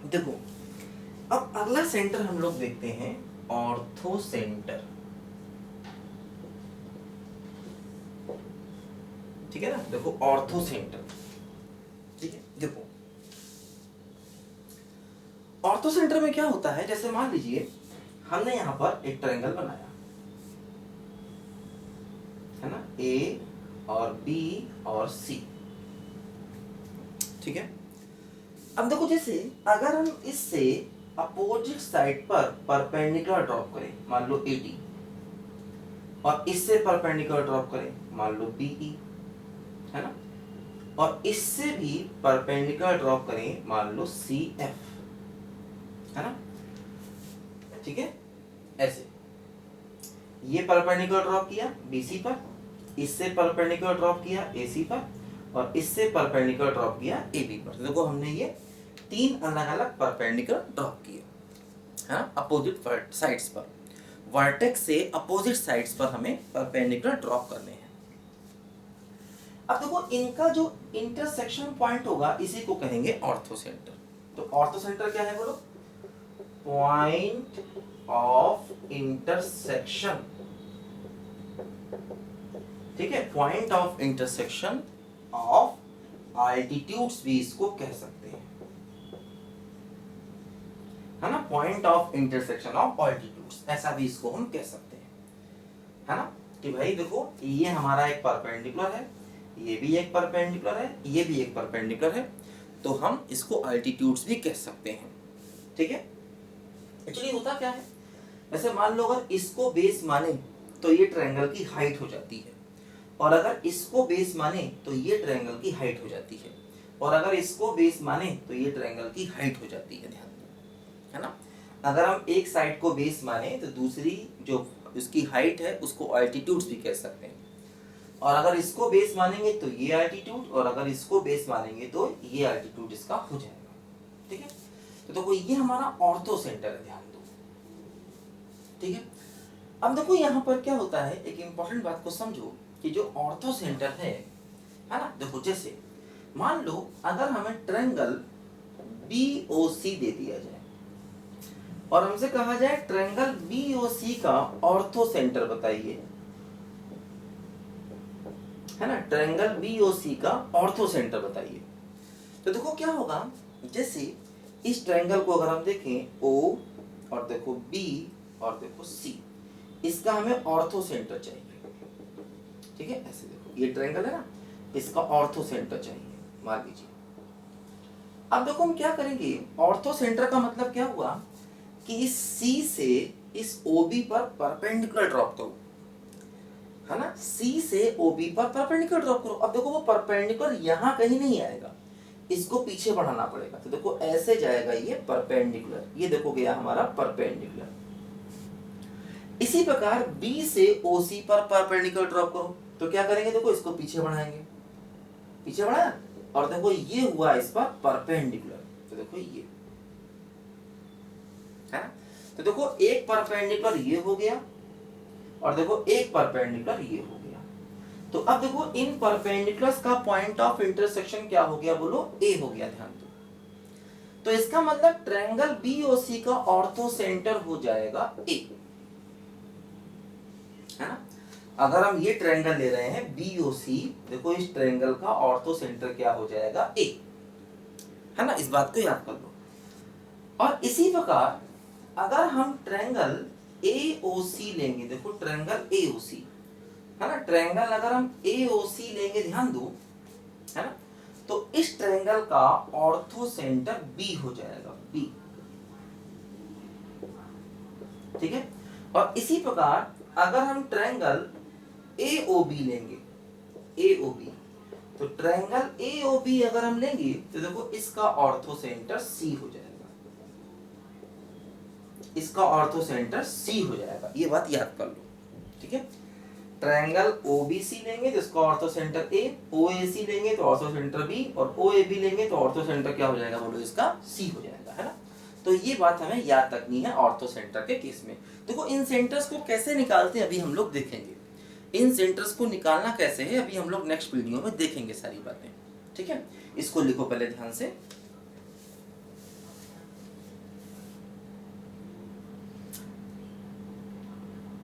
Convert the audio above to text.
देखो अब अगला सेंटर हम लोग देखते हैं ऑर्थो सेंटर। ठीक है ना, देखो ऑर्थो सेंटर। ठीक है, देखो ऑर्थो सेंटर में क्या होता है, जैसे मान लीजिए हमने यहां पर एक ट्रायंगल बनाया है ना, ए और बी और सी। ठीक है, अब देखो जैसे अगर हम इससे अपोजिट साइड पर परपेंडिकुलर ड्रॉप करें, मान लो AD, और इससे परपेंडिकुलर ड्रॉप करें, मान लो BE, है ना, और इससे भी परपेंडिकुलर ड्रॉप करें, मान लो CF, है ना। ठीक है, ऐसे ये परपेंडिकुलर ड्रॉप किया BC पर, इससे परपेंडिकुलर ड्रॉप किया AC पर, और इससे परपेंडिकुलर ड्रॉप किया AB पर। देखो हमने ये तीन अलग अलग परपेंडिकुलर ड्रॉप किए, है ना, अपोजिट साइड्स पर। वर्टेक्स से अपोजिट साइड्स पर हमें परपेंडिकुलर ड्रॉप करने हैं। अब देखो इनका जो इंटरसेक्शन पॉइंट होगा इसी को कहेंगे ऑर्थो सेंटर। तो ऑर्थो सेंटर क्या है बोलो? Point of intersection. ठीक है, point of intersection of altitudes भी इसको कह सकते हैं, है ना, point of intersection of altitudes, ऐसा भी इसको हम कह सकते हैं, है ना। कि भाई देखो ये हमारा एक परपेंडिकुलर है, ये भी एक परपेंडिकुलर है, ये भी एक परपेंडिकुलर है, तो हम इसको अल्टीट्यूड्स भी कह सकते हैं। ठीक है, एक्चुअली होता क्या है, वैसे मान लो अगर इसको बेस माने तो ये ट्रायंगल की हाइट हो जाती है, और अगर इसको बेस माने तो ये ट्रायंगल की हाइट हो जाती है, और अगर इसको बेस माने तो ये ट्रायंगल की हाइट हो जाती है, ध्यान दो, है ना। अगर हम एक साइड को बेस माने तो दूसरी जो उसकी हाइट है उसको अल्टीट्यूड्स भी कह सकते हैं, और अगर इसको बेस मानेंगे तो ये अल्टीट्यूड, और अगर इसको बेस मानेंगे तो ये अल्टीट्यूड इसका हो जाएगा। ठीक है, तो देखो ये हमारा ऑर्थो सेंटर है, ध्यान दो। ठीक है, अब देखो यहाँ पर क्या होता है, एक इंपॉर्टेंट बात को समझो कि जो ऑर्थो सेंटर है ना, देखो जैसे मान लो अगर हमें ट्रायंगल BOC दे दिया जाए और हमसे कहा जाए ट्रायंगल BOC का ऑर्थो सेंटर बताइए, है ना, ट्रायंगल BOC का ऑर्थो सेंटर बताइए। तो देखो क्या होगा, जैसे इस ट्रायंगल को अगर हम देखें O और देखो B और देखो C, इसका हमें ऑर्थो सेंटर चाहिए। ठीक है, ऐसे देखो ये ट्रायंगल है ना, इसका ऑर्थो सेंटर चाहिए, मान लीजिए। अब देखो हम क्या करेंगे, ऑर्थो सेंटर का मतलब क्या हुआ कि इस C से इस OB पर परपेंडिकुलर ड्रॉप करो, है ना, C से OB पर परपेंडिकुलर ड्रॉप करो। अब देखो वो परपेंडिकुलर यहाँ कहीं नहीं आएगा, इसको पीछे बढ़ाना पड़ेगा, तो देखो ऐसे जाएगा ये परपेंडिकुलर, ये देखो गया हमारा परपेंडिकुलर। इसी प्रकार B से OC पर परपेंडिकुलर ड्रॉप करो, तो क्या करेंगे, देखो इसको पीछे बढ़ाएंगे, पीछे बढ़ाया, और देखो ये हुआ इस पर परपेंडिकुलर, तो देखो ये, है ना। तो देखो एक परपेंडिकुलर ये हो गया, और देखो एक परपेंडिकुलर ये हो गया। तो अब देखो इन परपेंडिकुलर्स का पॉइंट ऑफ इंटरसेक्शन क्या हो गया, बोलो A हो गया, ध्यान दो। तो इसका मतलब ट्रायंगल BOC का ऑर्थो सेंटर हो जाएगा A, है ना। अगर हम ये ट्रायंगल ले रहे हैं BOC, देखो इस ट्रायंगल का ऑर्थो सेंटर क्या हो जाएगा, A, है ना, इस बात को याद कर लो। और इसी प्रकार अगर हम ट्रायंगल AOC लेंगे, देखो ट्रायंगल AOC, है ना, ट्रायंगल अगर हम AOC लेंगे, ध्यान दो, है ना, तो इस ट्रायंगल का ऑर्थो सेंटर B हो जाएगा, B। ठीक है, और इसी प्रकार अगर हम ट्रायंगल AOB लेंगे, AOB, तो ट्रायंगल AOB अगर हम लेंगे तो देखो इसका ऑर्थो सेंटर C हो जाएगा, इसका ऑर्थो सेंटर C हो जाएगा, ये बात याद कर लो। ठीक है, ट्रायंगल OBC लेंगे तो इसका ऑर्थो सेंटर A, OAC लेंगे तो ऑर्थो सेंटर B, और OAB लेंगे तो ऑर्थो सेंटर क्या हो जाएगा, बोलो इसका C हो जाएगा, है ना। तो ये बात हमें याद रखनी है ऑर्थो सेंटर के केस में। देखो इन सेंटर्स को कैसे निकालते हैं अभी हम लोग देखेंगे, इन सेंटर्स को निकालना कैसे है अभी हम लोग नेक्स्ट वीडियो में देखेंगे सारी बातें। ठीक है, इसको लिखो पहले ध्यान से।